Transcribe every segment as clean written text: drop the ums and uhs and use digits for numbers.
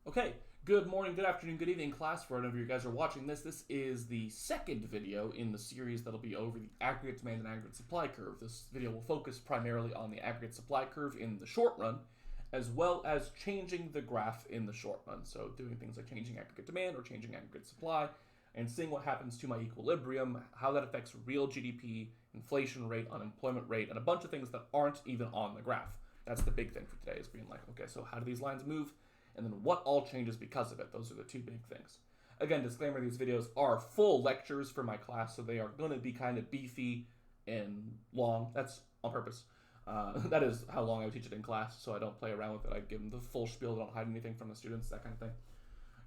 Okay, good morning, good afternoon, good evening, class. For whenever you guys are watching this, this is the second video in the series that'll be over the aggregate demand and aggregate supply curve. This video will focus primarily on the aggregate supply curve in the short run, as well as changing the graph in the short run. So doing things like changing aggregate demand or changing aggregate supply, and seeing what happens to my equilibrium, how that affects real GDP, inflation rate, unemployment rate, and a bunch of things that aren't even on the graph. That's the big thing for today, is being like, okay, so how do these lines move? And then what all changes because of it. Those are the two big things. Again, disclaimer, these videos are full lectures for my class, so they are going to be kind of beefy and long. That's on purpose. That is how long I would teach it in class, so I don't play around with it. I give them the full spiel, don't hide anything from the students, that kind of thing.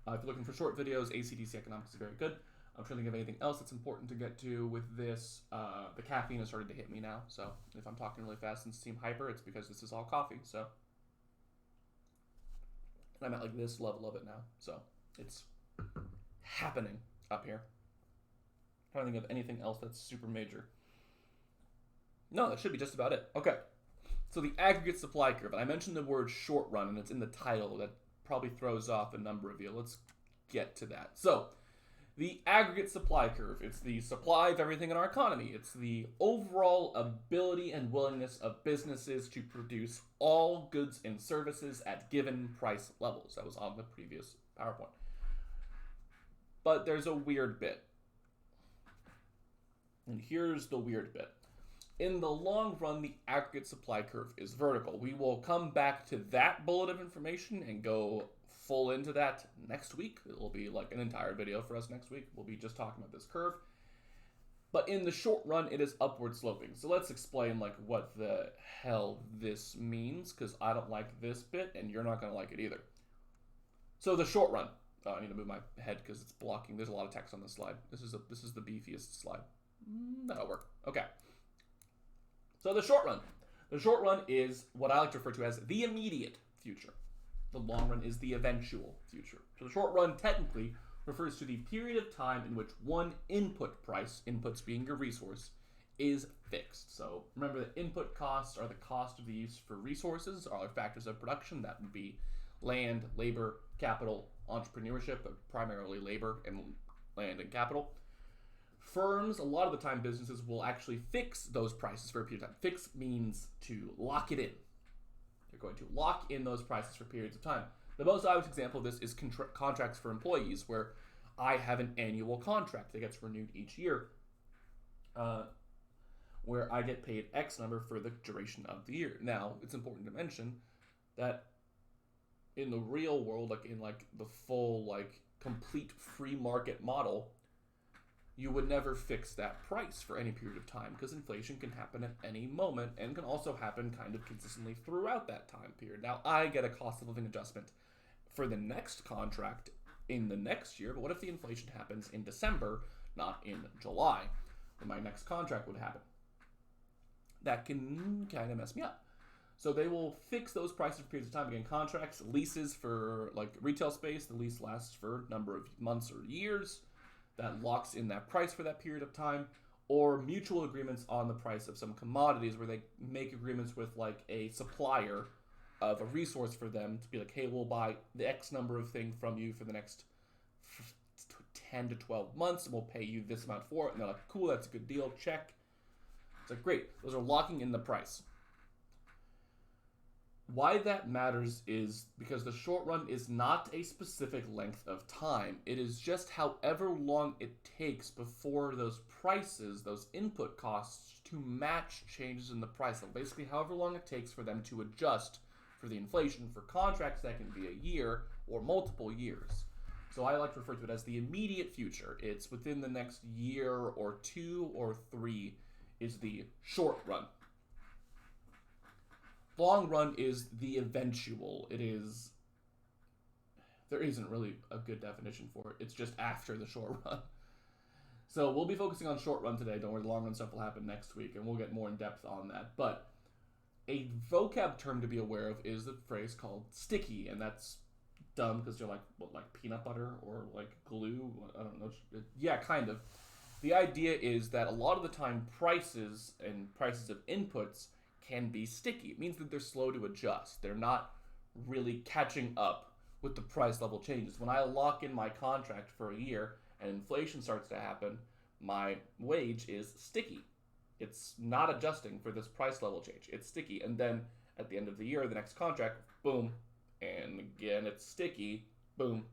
If you're looking for short videos, ACDC Economics is very good. I'm trying to think of anything else that's important to get to with this. The caffeine has started to hit me now, so if I'm talking really fast and seem hyper, it's because this is all coffee, so... I'm at like this level of it now, so it's happening up here. I'm trying to think of anything else that's super major. No, that should be just about it. Okay, so the aggregate supply curve. And I mentioned the word short run, and it's in the title. That probably throws off a number of you. Let's get to that. So the aggregate supply curve. It's the supply of everything in our economy. It's the overall ability and willingness of businesses to produce all goods and services at given price levels. That was on the previous PowerPoint. But there's a weird bit. And here's the weird bit. In the long run, the aggregate supply curve is vertical. We will come back to that bullet of information and go full into that next week. It will be like an entire video for us next week. We'll be just talking about this curve. But in the short run, it is upward sloping. So let's explain like what the hell this means, because I don't like this bit and you're not going to like it either. So the short run. I need to move my head because it's blocking. There's a lot of text on this slide. This is the beefiest slide. That'll work. Okay. So the short run. The short run is what I like to refer to as the immediate future. The long run is the eventual future. So the short run technically refers to the period of time in which one input price, inputs being your resource, is fixed. So remember that input costs are the cost of the use for resources, are factors of production. That would be land, labor, capital, entrepreneurship, but primarily labor and land and capital. Firms, a lot of the time businesses will actually fix those prices for a period of time. Fix means to lock it in. They're going to lock in those prices for periods of time. The most obvious example of this is contracts for employees, where I have an annual contract that gets renewed each year, where I get paid X number for the duration of the year. Now, it's important to mention that in the real world, like in like the full like complete free market model, you would never fix that price for any period of time, because inflation can happen at any moment and can also happen kind of consistently throughout that time period. Now, I get a cost of living adjustment for the next contract in the next year, but what if the inflation happens in December, not in July, when my next contract would happen? That can kind of mess me up. So they will fix those prices for periods of time. Again, contracts, leases for like retail space, the lease lasts for a number of months or years. That locks in that price for that period of time, or mutual agreements on the price of some commodities, where they make agreements with like a supplier of a resource for them to be like, hey, we'll buy the X number of thing from you for the next 10 to 12 months, and we'll pay you this amount for it. And they're like, cool, that's a good deal, check. It's like, great, those are locking in the price. Why that matters is because the short run is not a specific length of time. It is just however long it takes before those prices, those input costs, to match changes in the price. So basically, however long it takes for them to adjust for the inflation. For contracts, that can be a year or multiple years. So I like to refer to it as the immediate future. It's within the next year or 2 or 3 is the short run. Long run is the eventual. It is... There isn't really a good definition for it. It's just after the short run. So we'll be focusing on short run today. Don't worry, the long run stuff will happen next week, and we'll get more in depth on that. But a vocab term to be aware of is the phrase called sticky, and that's dumb because you're like, what, like peanut butter or like glue? I don't know. Yeah, kind of. The idea is that a lot of the time prices and prices of inputs can be sticky. It means that they're slow to adjust. They're not really catching up with the price level changes. When I lock in my contract for a year and inflation starts to happen, my wage is sticky. It's not adjusting for this price level change. It's sticky. And then at the end of the year, the next contract, boom, and again it's sticky, boom,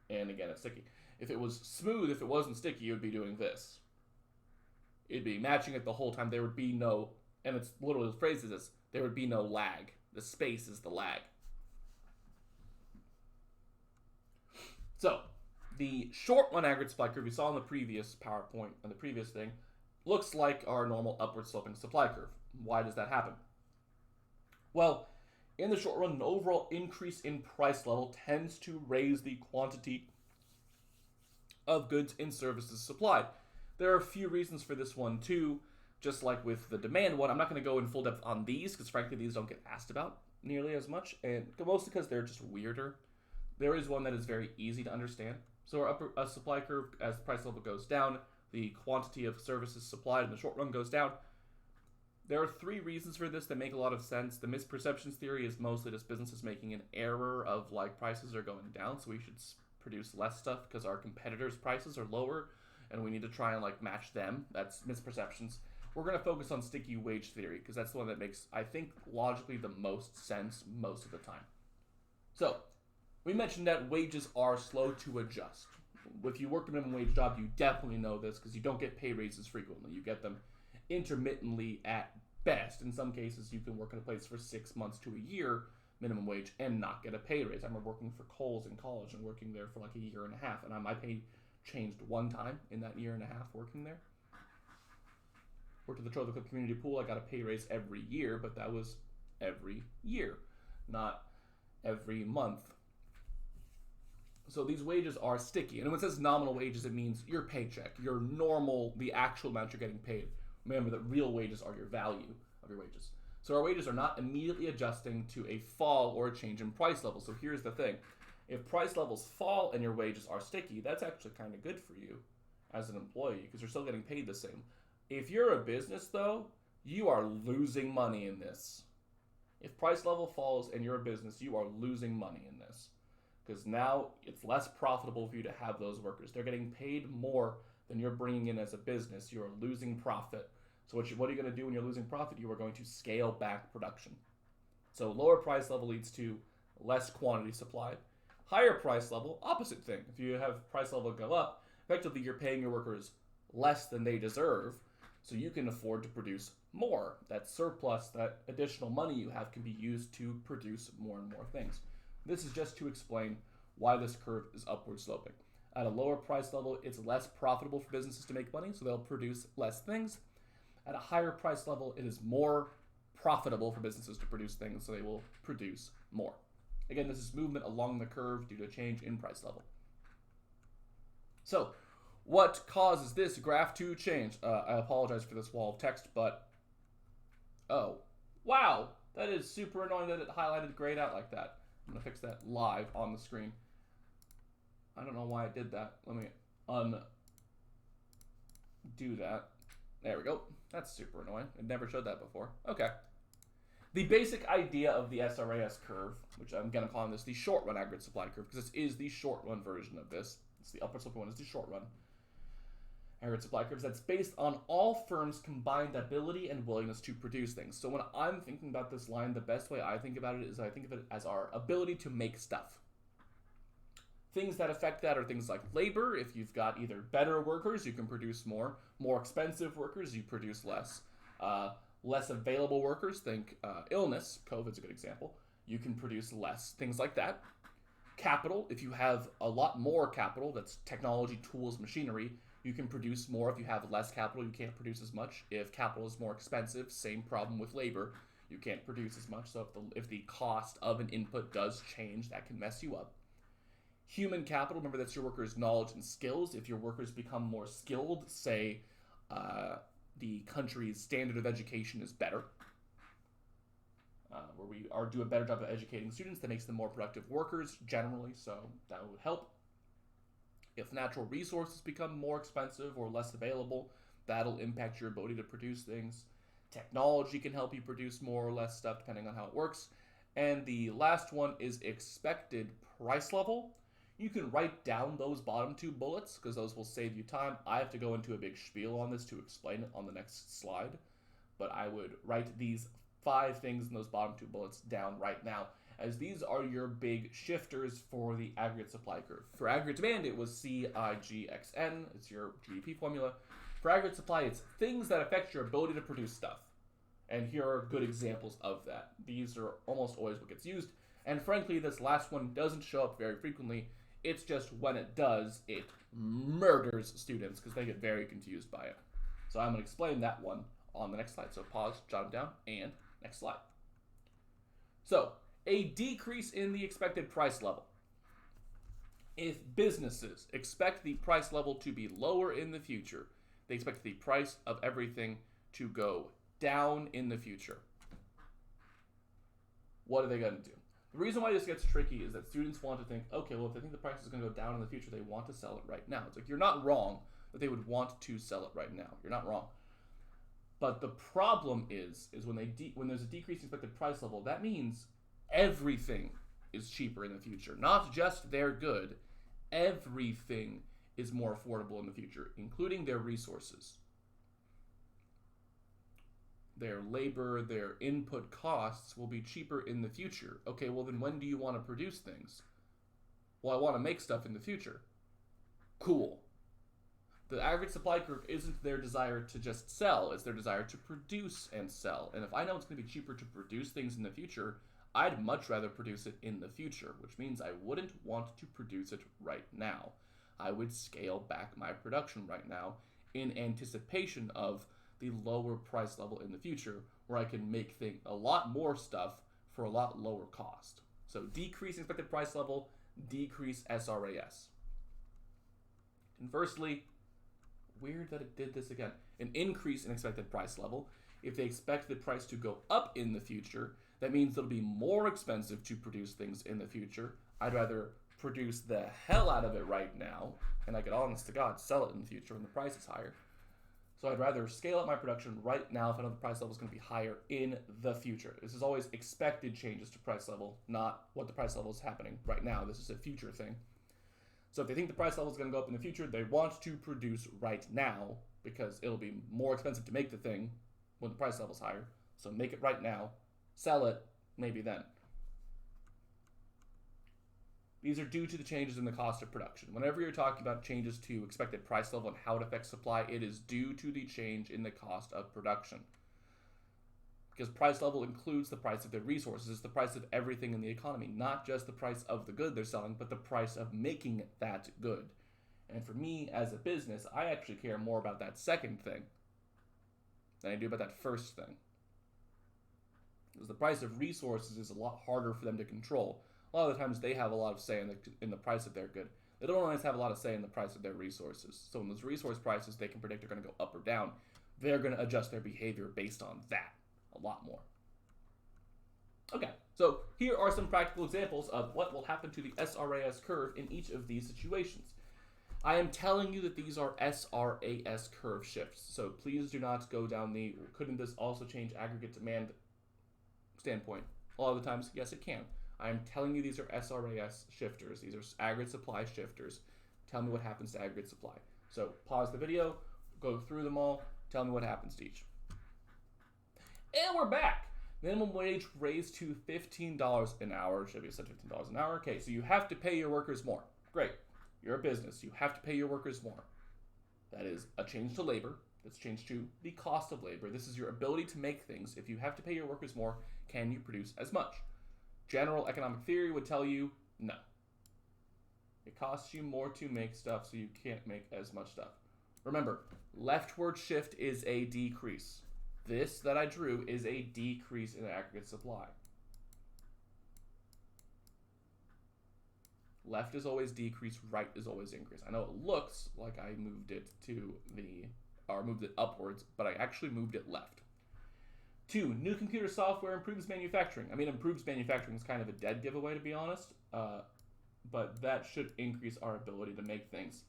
and again it's sticky. If it was smooth, if it wasn't sticky, it would be doing this. It'd be matching it the whole time. There would be no, and it's literally the phrase is this, there would be no lag. The space is the lag. So, the short-run aggregate supply curve you saw in the previous PowerPoint and the previous thing looks like our normal upward sloping supply curve. Why does that happen? Well, in the short run, an overall increase in price level tends to raise the quantity of goods and services supplied. There are a few reasons for this one too. Just like with the demand one, I'm not going to go in full depth on these because frankly these don't get asked about nearly as much, and mostly because they're just weirder. There is one that is very easy to understand. So our upper supply curve, as the price level goes down, the quantity of services supplied in the short run goes down. There are three reasons for this that make a lot of sense. The misperceptions theory is mostly just businesses making an error of like prices are going down, so we should produce less stuff because our competitors' prices are lower, and we need to try and like match them. That's misperceptions. We're going to focus on sticky wage theory because that's the one that makes, I think, logically the most sense most of the time. So, we mentioned that wages are slow to adjust. If you work a minimum wage job, you definitely know this because you don't get pay raises frequently. You get them intermittently at best. In some cases, you can work in a place for 6 months to a year minimum wage and not get a pay raise. I remember working for Kohl's in college and working there for like a year and a half, and my pay changed one time in that year and a half working there. Worked at the Trophy Club Community Pool. I got a pay raise every year, but that was every year, not every month. So these wages are sticky. And when it says nominal wages, it means your paycheck, your normal, the actual amount you're getting paid. Remember that real wages are your value of your wages. So our wages are not immediately adjusting to a fall or a change in price level. So here's the thing. If price levels fall and your wages are sticky, that's actually kind of good for you as an employee because you're still getting paid the same. If you're a business, though, you are losing money in this. If price level falls and you're a business, you are losing money in this. Because now it's less profitable for you to have those workers. They're getting paid more than you're bringing in as a business. You are losing profit. So what are you going to do when you're losing profit? You are going to scale back production. So lower price level leads to less quantity supplied. Higher price level, opposite thing. If you have price level go up, effectively you're paying your workers less than they deserve, so you can afford to produce more. That surplus, that additional money you have can be used to produce more and more things. This is just to explain why this curve is upward sloping. At a lower price level, it's less profitable for businesses to make money, so they'll produce less things. At a higher price level, it is more profitable for businesses to produce things, so they will produce more. Again, this is movement along the curve due to a change in price level. So, what causes this graph to change? I apologize for this wall of text, but oh, wow, that is super annoying that it highlighted grayed out like that. I'm going to fix that live on the screen. I don't know why I did that. Let me undo that. There we go. That's super annoying. It never showed that before. Okay. The basic idea of the SRAS curve, which I'm going to call this the short-run aggregate supply curve, because this is the short-run version of this. It's the upward sloping one. It's the short-run aggregate supply curves. That's based on all firms' combined ability and willingness to produce things. So when I'm thinking about this line, the best way I think about it is I think of it as our ability to make stuff. Things that affect that are things like labor. If you've got either better workers, you can produce more. More expensive workers, you produce less. Less available workers, think illness, COVID's a good example, you can produce less, things like that. Capital, if you have a lot more capital, that's technology, tools, machinery, you can produce more. If you have less capital, you can't produce as much. If capital is more expensive, same problem with labor, you can't produce as much. So if the cost of an input does change, that can mess you up. Human capital, remember that's your workers' knowledge and skills. If your workers become more skilled, say, the country's standard of education is better, where we do a better job of educating students, that makes them more productive workers generally, so that would help. If natural resources become more expensive or less available, that'll impact your ability to produce things. Technology can help you produce more or less stuff depending on how it works. And the last one is expected price level, you can write down those bottom two bullets because those will save you time. I have to go into a big spiel on this to explain it on the next slide, but I would write these 5 things in those bottom 2 bullets down right now, as these are your big shifters for the aggregate supply curve. For aggregate demand, it was CIGXN. It's your GDP formula. For aggregate supply, it's things that affect your ability to produce stuff. And here are good examples of that. These are almost always what gets used. And frankly, this last one doesn't show up very frequently. It's just when it does, it murders students because they get very confused by it. So I'm going to explain that one on the next slide. So pause, jot it down, and next slide. So, a decrease in the expected price level. If businesses expect the price level to be lower in the future, they expect the price of everything to go down in the future. What are they going to do? The reason why this gets tricky is that students want to think, okay, well, if they think the price is going to go down in the future, they want to sell it right now. It's like, you're not wrong that they would want to sell it right now. You're not wrong. But the problem is when there's a decrease in expected price level, that means everything is cheaper in the future. Not just their good. Everything is more affordable in the future, including their resources. Their labor, their input costs will be cheaper in the future. Okay, well then when do you want to produce things? Well, I want to make stuff in the future. Cool. The aggregate supply curve isn't their desire to just sell, it's their desire to produce and sell. And if I know it's going to be cheaper to produce things in the future, I'd much rather produce it in the future, which means I wouldn't want to produce it right now. I would scale back my production right now in anticipation of the lower price level in the future, where I can make a lot more stuff for a lot lower cost. So decrease expected price level, decrease SRAS. Conversely, weird that it did this again. An increase in expected price level. If they expect the price to go up in the future, that means it'll be more expensive to produce things in the future. I'd rather produce the hell out of it right now, and I could, honest to God, sell it in the future when the price is higher. So I'd rather scale up my production right now if I know the price level is going to be higher in the future. This is always expected changes to price level, not what the price level is happening right now. This is a future thing. So if they think the price level is going to go up in the future, they want to produce right now because it'll be more expensive to make the thing when the price level is higher. So make it right now, sell it maybe then. These are due to the changes in the cost of production. Whenever you're talking about changes to expected price level and how it affects supply, it is due to the change in the cost of production. Because price level includes the price of their resources. It's the price of everything in the economy, not just the price of the good they're selling, but the price of making that good. And for me, as a business, I actually care more about that second thing than I do about that first thing. Because the price of resources is a lot harder for them to control. A lot of the times they have a lot of say in the price of their good. They don't always have a lot of say in the price of their resources. So when those resource prices they can predict are going to go up or down, they're going to adjust their behavior based on that a lot more. Okay, so here are some practical examples of what will happen to the SRAS curve in each of these situations. I am telling you that these are SRAS curve shifts, so please do not go down the couldn't this also change aggregate demand standpoint. A lot of the times, yes, it can. I am telling you these are SRAS shifters. These are aggregate supply shifters. Tell me what happens to aggregate supply. So pause the video, go through them all, tell me what happens to each. And we're back. Minimum wage raised to $15 an hour. Should be said $15 an hour. Okay, so you have to pay your workers more. Great. You're a business. You have to pay your workers more. That is a change to labor. That's changed to the cost of labor. This is your ability to make things. If you have to pay your workers more, can you produce as much? General economic theory would tell you no. It costs you more to make stuff, so you can't make as much stuff. Remember, leftward shift is a decrease. This that I drew is a decrease in aggregate supply. Left is always decrease, right is always increase. I know it looks like I moved it moved it upwards, but I actually moved it left. 2, new computer software improves manufacturing. I mean, improves manufacturing is kind of a dead giveaway, to be honest, but that should increase our ability to make things.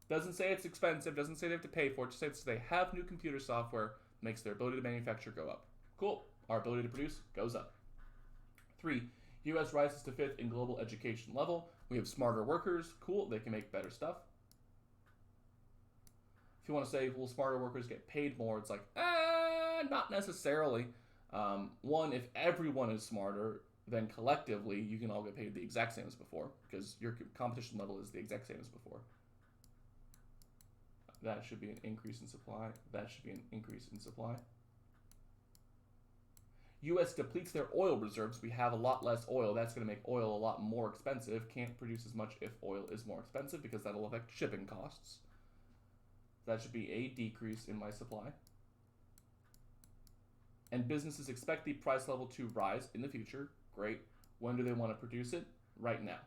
Doesn't say it's expensive, doesn't say they have to pay for it, just says they have new computer software, makes their ability to manufacture go up. Cool. Our ability to produce goes up. 3, U.S. rises to 5th in global education level. We have smarter workers. Cool, they can make better stuff. If you want to say, will smarter workers get paid more? It's like, not necessarily. One, if everyone is smarter, then collectively you can all get paid the exact same as before because your competition level is the exact same as before. That should be an increase in supply. That should be an increase in supply. U.S. depletes their oil reserves. We have a lot less oil. That's going to make oil a lot more expensive. Can't produce as much if oil is more expensive because that'll affect shipping costs. That should be a decrease in my supply. And businesses expect the price level to rise in the future. Great. When do they want to produce it? Right now.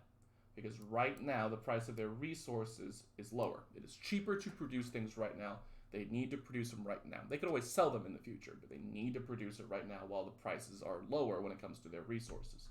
Because right now, the price of their resources is lower. It is cheaper to produce things right now. They need to produce them right now. They could always sell them in the future, but they need to produce it right now while the prices are lower when it comes to their resources.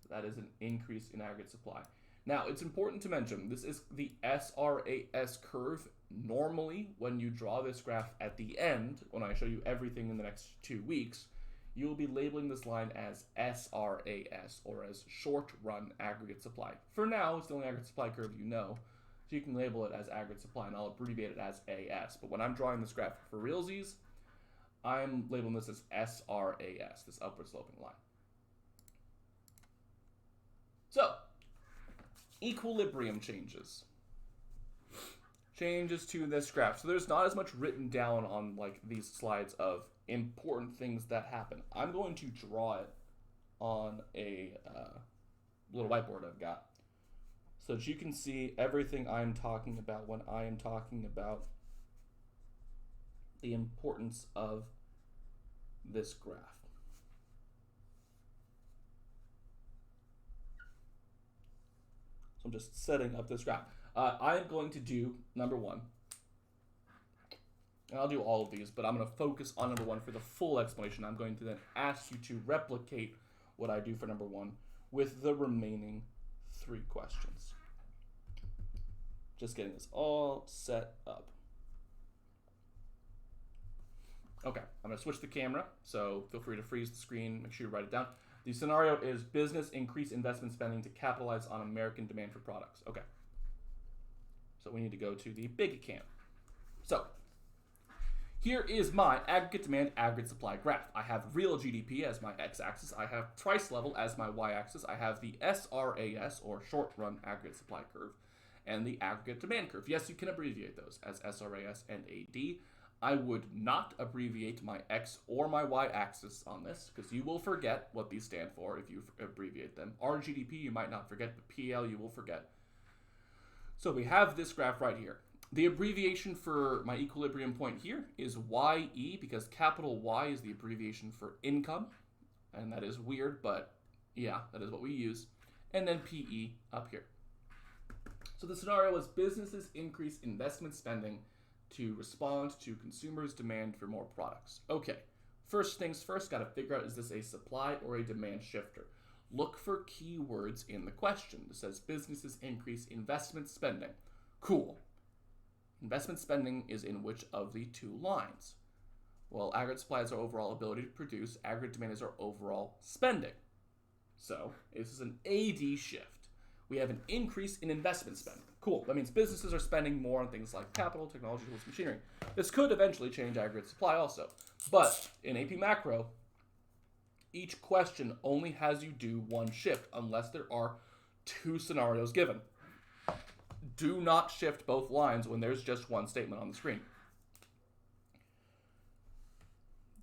So that is an increase in aggregate supply. Now, it's important to mention, this is the SRAS curve. Normally, when you draw this graph at the end, when I show you everything in the next 2 weeks, you will be labeling this line as SRAS, or as short-run aggregate supply. For now, it's the only aggregate supply curve you know, so you can label it as aggregate supply, and I'll abbreviate it as AS. But when I'm drawing this graph for realsies, I'm labeling this as SRAS, this upward sloping line. So, equilibrium changes. Changes to this graph. So there's not as much written down on like these slides of important things that happen. I'm going to draw it on a little whiteboard I've got so that you can see everything I'm talking about when I am talking about the importance of this graph. So I'm just setting up this graph. I'm going to do number one. And I'll do all of these, but I'm going to focus on number one for the full explanation. I'm going to then ask you to replicate what I do for number one with the remaining 3 questions. Just getting this all set up. Okay, I'm going to switch the camera, so feel free to freeze the screen. Make sure you write it down. The scenario is business increase investment spending to capitalize on American demand for products. Okay. So we need to go to the big camp. So here is my aggregate demand, aggregate supply graph. I have real GDP as my x-axis. I have price level as my y-axis. I have the SRAS, or short-run aggregate supply curve, and the aggregate demand curve. Yes, you can abbreviate those as SRAS and AD. I would not abbreviate my x or my y-axis on this because you will forget what these stand for if you abbreviate them. RGDP you might not forget, but PL you will forget. So we have this graph right here. The abbreviation for my equilibrium point here is YE because capital Y is the abbreviation for income. And that is weird, but yeah, that is what we use. And then PE up here. So the scenario is businesses increase investment spending to respond to consumers' demand for more products. Okay, first things first, got to figure out, is this a supply or a demand shifter? Look for keywords in the question. It says businesses increase investment spending. Cool. Investment spending is in which of the 2 lines? Well, aggregate supply is our overall ability to produce. Aggregate demand is our overall spending. So this is an AD shift. We have an increase in investment spending. Cool. That means businesses are spending more on things like capital, technology, tools, machinery. This could eventually change aggregate supply also. But in AP Macro, each question only has you do 1 shift unless there are 2 scenarios given. Do not shift both lines when there's just 1 statement on the screen.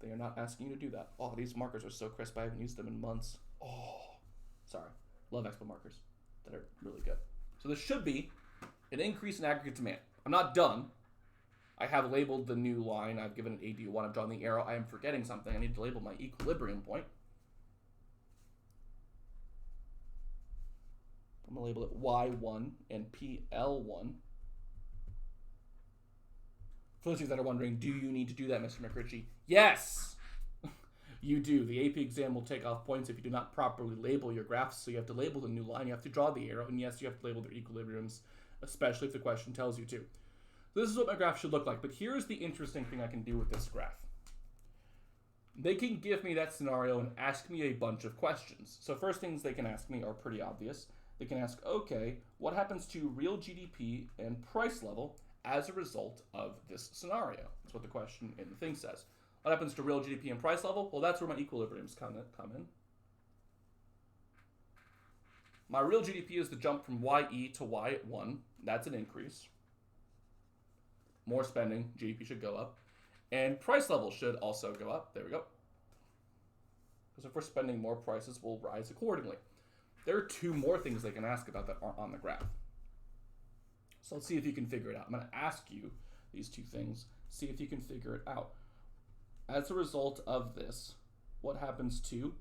They are not asking you to do that. Oh, these markers are so crisp. I haven't used them in months. Oh, sorry. Love Expo markers that are really good. So this should be an increase in aggregate demand. I'm not done. I have labeled the new line. I've given it AD1. I've drawn the arrow. I am forgetting something. I need to label my equilibrium point. I'm going to label it Y1 and PL1. For those of you that are wondering, do you need to do that, Mr. McRitchie? Yes! You do. The AP exam will take off points if you do not properly label your graphs. So you have to label the new line, you have to draw the arrow, and yes, you have to label their equilibriums, especially if the question tells you to. So this is what my graph should look like, but here's the interesting thing I can do with this graph. they can give me that scenario and ask me a bunch of questions. So first things they can ask me are pretty obvious. They can ask, okay, what happens to real GDP and price level as a result of this scenario? That's what the question in the thing says. What happens to real GDP and price level? Well, that's where my equilibriums come in. My real GDP is the jump from YE to Y at 1. That's an increase. More spending, GDP should go up. And price level should also go up. There we go. Because if we're spending more, prices will rise accordingly. There are two more things they can ask about that aren't on the graph. So let's see if you can figure it out. I'm going to ask you these two things. See if you can figure it out. As a result of this, what happens to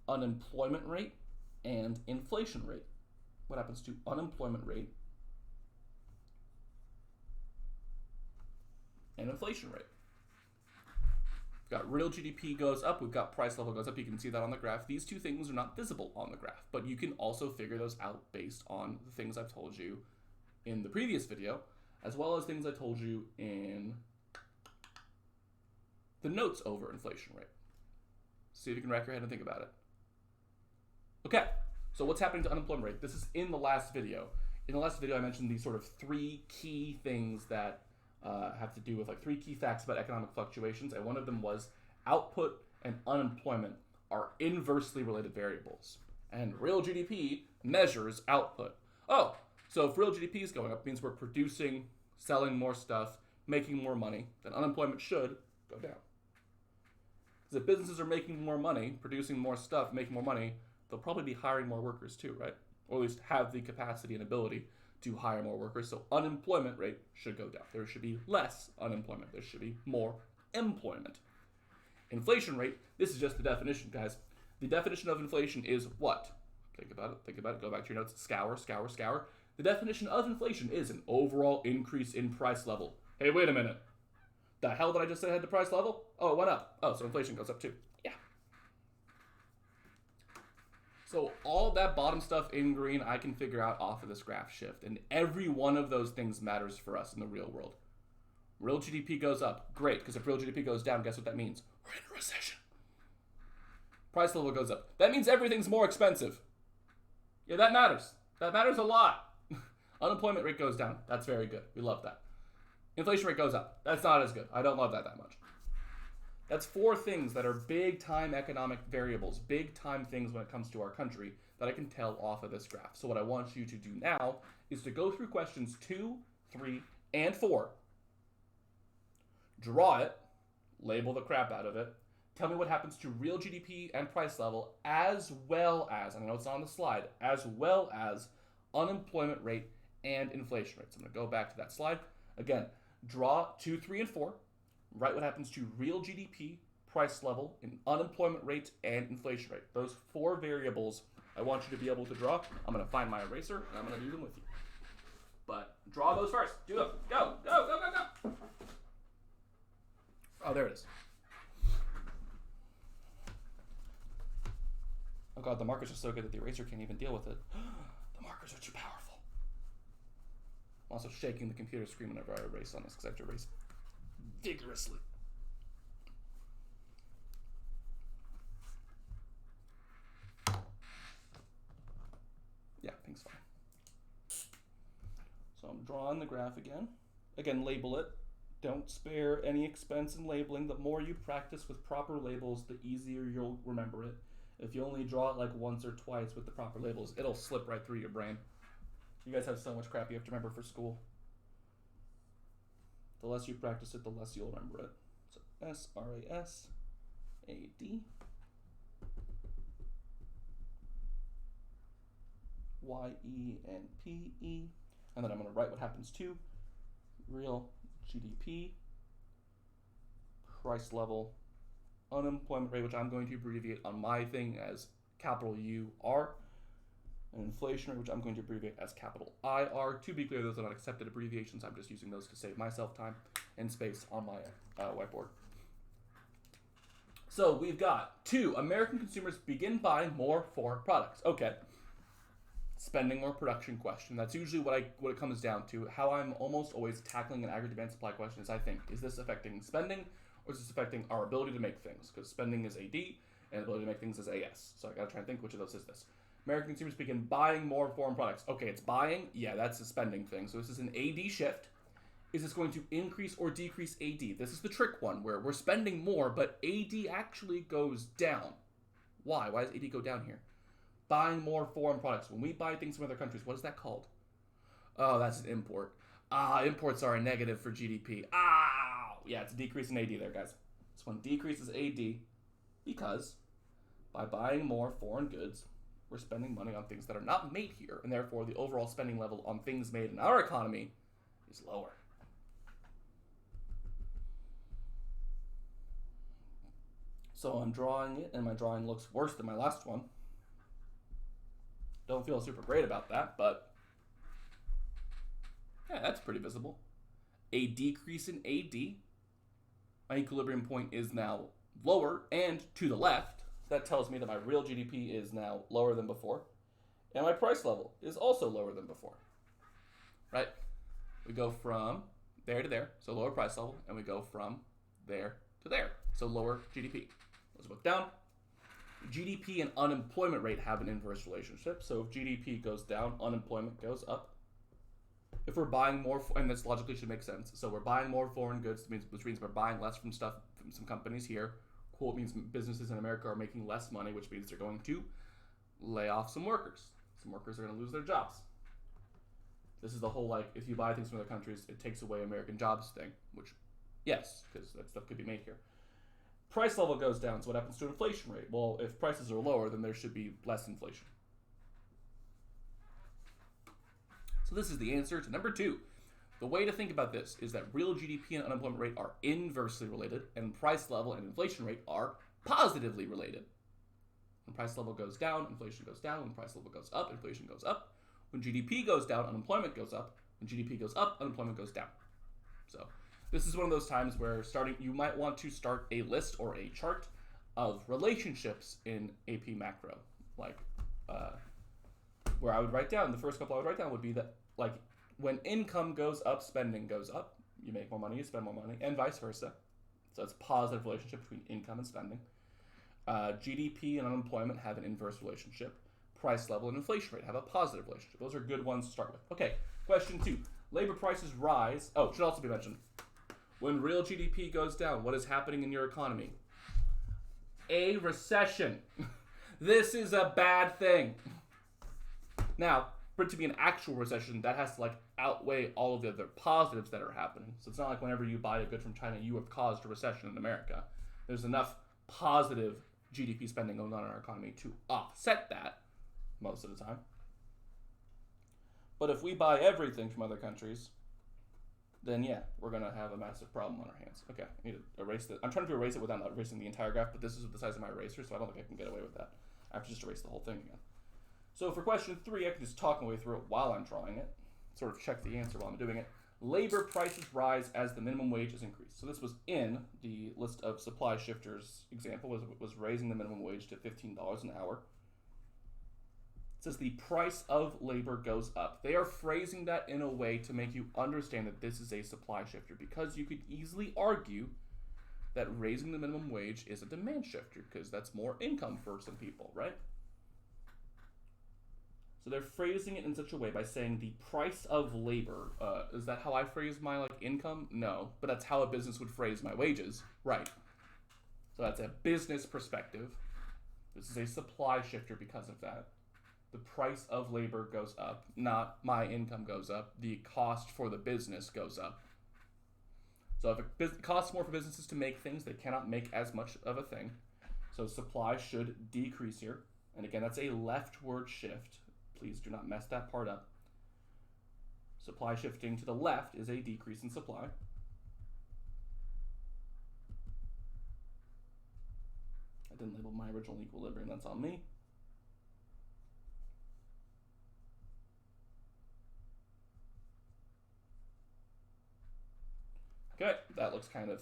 unemployment rate and inflation rate? What happens to unemployment rate and inflation rate? We've got real GDP goes up, we've got price level goes up. You can see that on the graph. These two things are not visible on the graph, but you can also figure those out based on the things I've told you in the previous video, as well as things I told you in the notes over inflation rate. See if you can rack your head and think about it. Okay, so what's happening to unemployment rate? This is in the last video. In the last video, I mentioned these sort of three key things that have to do with like three key facts about economic fluctuations, and one of them was output and unemployment are inversely related variables, and real GDP measures output. Oh, so if real GDP is going up, it means we're producing, selling more stuff, making more money, then unemployment should go down. Because if businesses are making more money, producing more stuff, making more money, they'll probably be hiring more workers too, right? Or at least have the capacity and ability to hire more workers, so unemployment rate should go down. There should be less unemployment. There should be more employment. Inflation rate, this is just the definition, guys. The definition of inflation is what? Think about it, go back to your notes, scour. The definition of inflation is an overall increase in price level. Hey, wait a minute. The hell did I just say had the price level? Oh, it went up. Oh, so inflation goes up too. Yeah. So all of that bottom stuff in green, I can figure out off of this graph shift. And every one of those things matters for us in the real world. Real GDP goes up. Great, because if real GDP goes down, guess what that means? We're in a recession. Price level goes up. That means everything's more expensive. Yeah, that matters. That matters a lot. Unemployment rate goes down. That's very good. We love that. Inflation rate goes up. That's not as good. I don't love that much. That's four things that are big-time economic variables, big-time things when it comes to our country that I can tell off of this graph. So what I want you to do now is to go through questions 2, 3, and 4. Draw it, label the crap out of it, tell me what happens to real GDP and price level, as well as, and I know it's on the slide, as well as unemployment rate and inflation rate. So I'm going to go back to that slide. Again, draw 2, 3, and 4. Write what happens to real GDP, price level, and unemployment rate, and inflation rate. Those four variables I want you to be able to draw. I'm going to find my eraser, and I'm going to do them with you. But draw those first. Do them. Go. Oh, there it is. Oh, God, the markers are so good that the eraser can't even deal with it. The markers are too powerful. I'm also shaking the computer screen whenever I erase on this because I have to erase vigorously. Yeah, thing's fine. So I'm drawing the graph again. Again, label it. Don't spare any expense in labeling. The more you practice with proper labels, the easier you'll remember it. If you only draw it like once or twice with the proper labels, it'll slip right through your brain. You guys have so much crap you have to remember for school. The less you practice it, the less you'll remember it. So S-R-A-S-A-D Y-E-N-P-E. And then I'm going to write what happens to real GDP, price level, unemployment rate, which I'm going to abbreviate on my thing as capital U-R, and inflation rate, which I'm going to abbreviate as capital I-R. To be clear, those are not accepted abbreviations. I'm just using those to save myself time and space on my whiteboard. So we've got 2, American consumers begin buying more for products. Okay. Spending or production question. That's usually what it comes down to. How I'm almost always tackling an aggregate demand supply question is I think, is this affecting spending or is this affecting our ability to make things? Because spending is AD, and ability to make things is AS. So I gotta try and think which of those is this. American consumers begin buying more foreign products. Okay, it's buying. Yeah, that's a spending thing. So this is an AD shift. Is this going to increase or decrease AD? This is the trick one, where we're spending more, but AD actually goes down. Why? Why does AD go down here? Buying more foreign products. When we buy things from other countries, what is that called? Oh, that's an import. Imports are a negative for GDP. Yeah, it's a decrease in AD there, guys. This one decreases AD because by buying more foreign goods, we're spending money on things that are not made here, and therefore the overall spending level on things made in our economy is lower. So I'm drawing it, and my drawing looks worse than my last one. Don't feel super great about that, but yeah, that's pretty visible. A decrease in AD. My equilibrium point is now lower and to the left. That tells me that my real GDP is now lower than before. And my price level is also lower than before. Right? We go from there to there, so lower price level, and we go from there to there, so lower GDP. Let's look down. GDP and unemployment rate have an inverse relationship. So if GDP goes down, unemployment goes up. If we're buying more, and this logically should make sense, so we're buying more foreign goods, which means we're buying less from stuff from some companies here. Quote means businesses in America are making less money, which means they're going to lay off some workers. Some workers are going to lose their jobs. This is the whole, like, if you buy things from other countries, it takes away American jobs thing, which, yes, because that stuff could be made here. Price level goes down, so what happens to inflation rate? Well, if prices are lower, then there should be less inflation. So this is the answer to number 2. The way to think about this is that real GDP and unemployment rate are inversely related, and price level and inflation rate are positively related. When price level goes down, inflation goes down. When price level goes up, inflation goes up. When GDP goes down, unemployment goes up. When GDP goes up, unemployment goes down. So this is one of those times where you might want to start a list or a chart of relationships in AP macro. Like where I would write down, the first couple I would write down would be that, like, when income goes up, spending goes up. You make more money, you spend more money, and vice versa. So it's a positive relationship between income and spending. GDP and unemployment have an inverse relationship. Price level and inflation rate have a positive relationship. Those are good ones to start with. Okay, question 2. Labor prices rise. Oh, should also be mentioned. When real GDP goes down, what is happening in your economy? A recession. This is a bad thing. Now, for it to be an actual recession, that has to, like, outweigh all of the other positives that are happening. So it's not like whenever you buy a good from China, you have caused a recession in America. There's enough positive GDP spending going on in our economy to offset that most of the time. But if we buy everything from other countries, then yeah, we're going to have a massive problem on our hands. Okay, I need to erase this. I'm trying to erase it without erasing the entire graph, but this is the size of my eraser, so I don't think I can get away with that. I have to just erase the whole thing again. So for question 3, I can just talk my way through it while I'm drawing it, sort of check the answer while I'm doing it. Labor prices rise as the minimum wage is increased. So this was in the list of supply shifters example, was raising the minimum wage to $15 an hour. It says the price of labor goes up. They are phrasing that in a way to make you understand that this is a supply shifter, because you could easily argue that raising the minimum wage is a demand shifter, because that's more income for some people, right? So they're phrasing it in such a way by saying the price of labor. Is that how I phrase my, like, income? No, but that's how a business would phrase my wages. Right. So that's a business perspective. This is a supply shifter because of that. The price of labor goes up, not my income goes up. The cost for the business goes up. So if it costs more for businesses to make things, they cannot make as much of a thing. So supply should decrease here. And again, that's a leftward shift. Please do not mess that part up. Supply shifting to the left is a decrease in supply. I didn't label my original equilibrium, that's on me. Okay, that looks kind of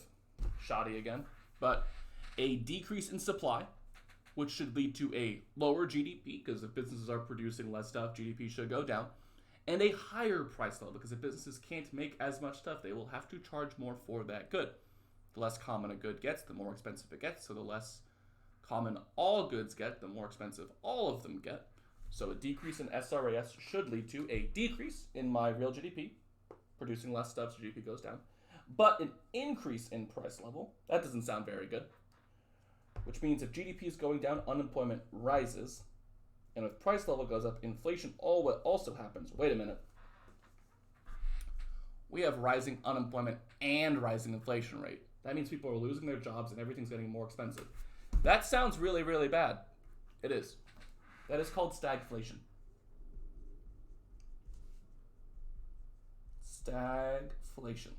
shoddy again. But a decrease in supply, which should lead to a lower GDP, because if businesses are producing less stuff, GDP should go down, and a higher price level, because if businesses can't make as much stuff, they will have to charge more for that good. The less common a good gets, the more expensive it gets. So the less common all goods get, the more expensive all of them get. So a decrease in SRAS should lead to a decrease in my real GDP, producing less stuff, so GDP goes down. But an increase in price level, that doesn't sound very good. Which means if GDP is going down, unemployment rises. And if price level goes up, inflation also happens. Wait a minute. We have rising unemployment and rising inflation rate. That means people are losing their jobs and everything's getting more expensive. That sounds really, really bad. It is. That is called stagflation. Stagflation.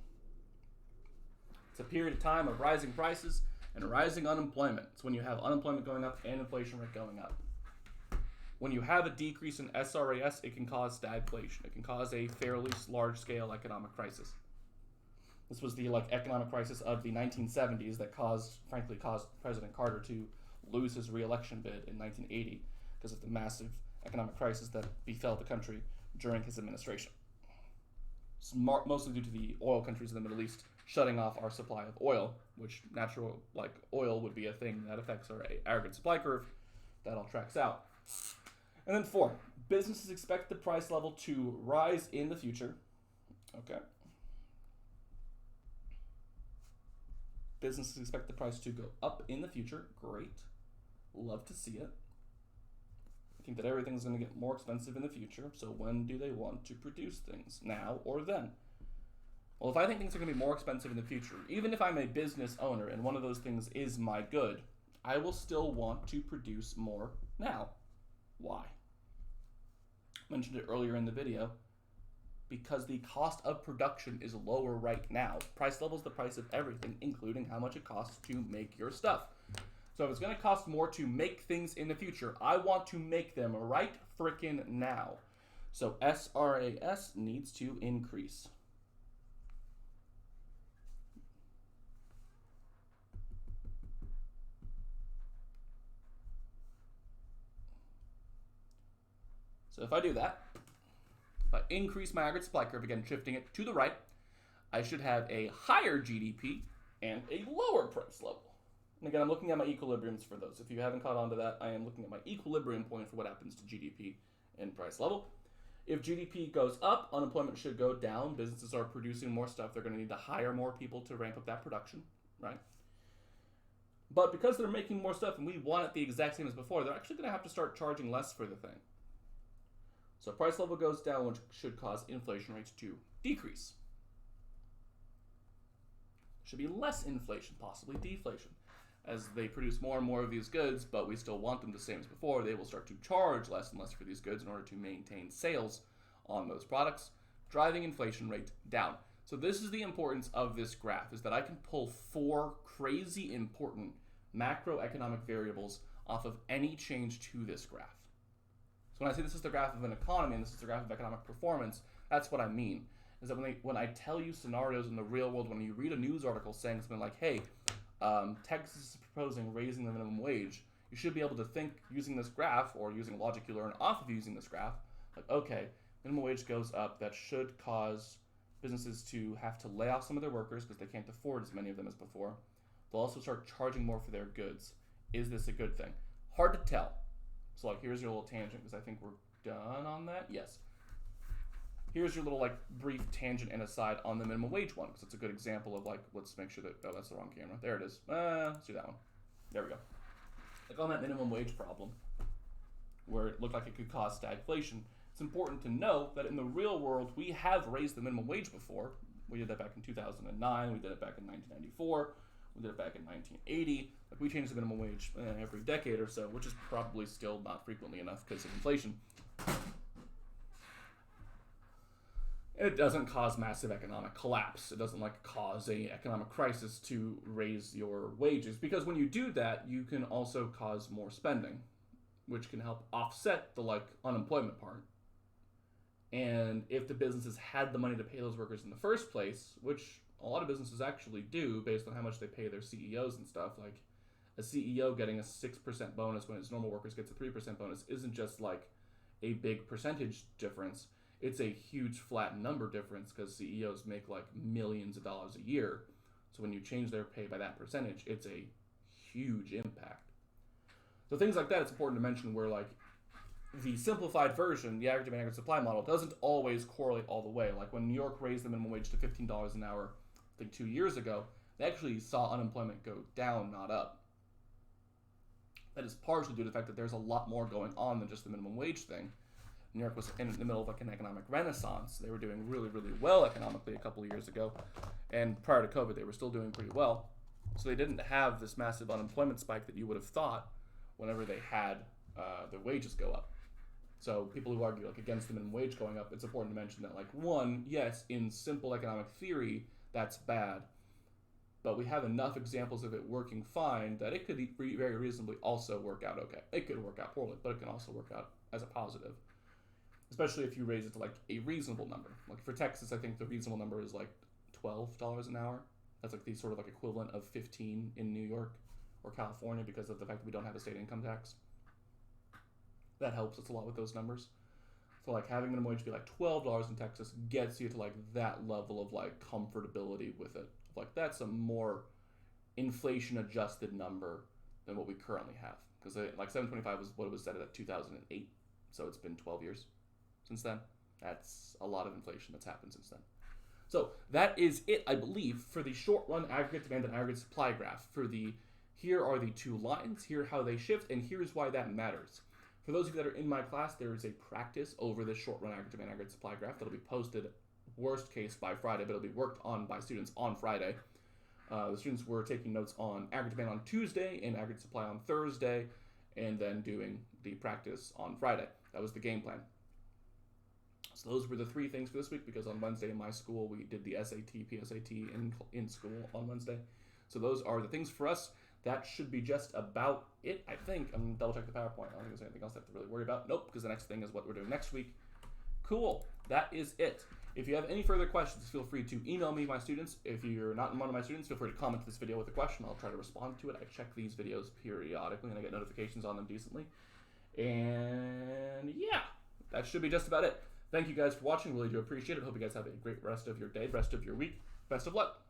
It's a period of time of rising prices and rising unemployment. It's when you have unemployment going up and inflation rate going up. When you have a decrease in SRAS, it can cause stagflation. It can cause a fairly large-scale economic crisis. This was the economic crisis of the 1970s that frankly caused President Carter to lose his re-election bid in 1980 because of the massive economic crisis that befell the country during his administration. It's mostly due to the oil countries in the Middle East shutting off our supply of oil, which natural oil would be a thing that affects our aggregate supply curve. That all tracks out. And then 4, businesses expect the price level to rise in the future. Okay. Businesses expect the price to go up in the future. Great. Love to see it. I think that everything's going to get more expensive in the future. So when do they want to produce things? Now or then? Well, if I think things are going to be more expensive in the future, even if I'm a business owner and one of those things is my good, I will still want to produce more now. Why? I mentioned it earlier in the video. Because the cost of production is lower right now. Price level is the price of everything, including how much it costs to make your stuff. So if it's going to cost more to make things in the future, I want to make them right frickin' now. So SRAS needs to increase. So if I do that, if I increase my aggregate supply curve, again shifting it to the right, I should have a higher GDP and a lower price level. And again, I'm looking at my equilibriums for those. If you haven't caught on to that, I am looking at my equilibrium point for what happens to GDP and price level. If GDP goes up, unemployment should go down. Businesses are producing more stuff. They're going to need to hire more people to ramp up that production, right? But because they're making more stuff and we want it the exact same as before, they're actually going to have to start charging less for the thing. So price level goes down, which should cause inflation rates to decrease. Should be less inflation, possibly deflation. As they produce more and more of these goods, but we still want them the same as before, they will start to charge less and less for these goods in order to maintain sales on those products, driving inflation rate down. So this is the importance of this graph, is that I can pull 4 crazy important macroeconomic variables off of any change to this graph. So when I say this is the graph of an economy and this is the graph of economic performance, that's what I mean. Is that when I tell you scenarios in the real world, when you read a news article saying something like, hey, Texas is proposing raising the minimum wage, you should be able to think using this graph or using logic you learn off of using this graph, like, okay, minimum wage goes up, that should cause businesses to have to lay off some of their workers because they can't afford as many of them as before. They'll also start charging more for their goods. Is this a good thing? Hard to tell. So like, here's your little tangent because I think we're done on that. Yes. Here's your little brief tangent and aside on the minimum wage one because it's a good example of let's make sure that, oh, that's the wrong camera. There it is. Let's do that one. There we go. Like on that minimum wage problem where it looked like it could cause stagflation, it's important to know that in the real world, we have raised the minimum wage before. We did that back in 2009. We did it back in 1994. We did it back in 1980. We changed the minimum wage every decade or so, which is probably still not frequently enough because of inflation. And it doesn't cause massive economic collapse. It doesn't cause a economic crisis to raise your wages, because when you do that, you can also cause more spending, which can help offset the unemployment part. And if the businesses had the money to pay those workers in the first place, which a lot of businesses actually do based on how much they pay their CEOs and stuff, like a CEO getting a 6% bonus when his normal workers gets a 3% bonus isn't just a big percentage difference. It's a huge flat number difference because CEOs make millions of dollars a year. So when you change their pay by that percentage, it's a huge impact. So things like that, it's important to mention where like the simplified version, the aggregate demand aggregate supply model, doesn't always correlate all the way. Like when New York raised the minimum wage to $15 an hour, I think 2 years ago, they actually saw unemployment go down, not up. That is partially due to the fact that there's a lot more going on than just the minimum wage thing. New York was in the middle of like an economic renaissance. They were doing really, really well economically a couple of years ago. And prior to COVID, they were still doing pretty well. So they didn't have this massive unemployment spike that you would have thought whenever they had their wages go up. So people who argue like against the minimum wage going up, it's important to mention that like one, yes, in simple economic theory, that's bad. But we have enough examples of it working fine that it could very reasonably also work out okay. It could work out poorly, but it can also work out as a positive. Especially if you raise it to like a reasonable number. Like for Texas, I think the reasonable number is like $12 an hour. That's like the sort of like equivalent of 15 in New York or California because of the fact that we don't have a state income tax. That helps us a lot with those numbers. So like having minimum wage be like $12 in Texas gets you to like that level of like comfortability with it. Like that's a more inflation adjusted number than what we currently have. Because like 725 was what it was set at 2008. So it's been 12 years since then. That's a lot of inflation that's happened since then. So that is it, I believe, for the short-run aggregate demand and aggregate supply graph. Here are the two lines, here how they shift, and here's why that matters. For those of you that are in my class, there is a practice over this short-run aggregate demand aggregate supply graph that'll be posted, worst case, by Friday, but it'll be worked on by students on Friday. The students were taking notes on aggregate demand on Tuesday and aggregate supply on Thursday, and then doing the practice on Friday. That was the game plan. So those were the three things for this week, because on Wednesday in my school, we did the SAT, PSAT in school on Wednesday. So those are the things for us. That should be just about it, I think. I'm going to double check the PowerPoint. I don't think there's anything else I have to really worry about. Nope, because the next thing is what we're doing next week. Cool. That is it. If you have any further questions, feel free to email me, my students. If you're not one of my students, feel free to comment this video with a question. I'll try to respond to it. I check these videos periodically, and I get notifications on them decently. And yeah, that should be just about it. Thank you guys for watching. Really do appreciate it. Hope you guys have a great rest of your day, rest of your week. Best of luck.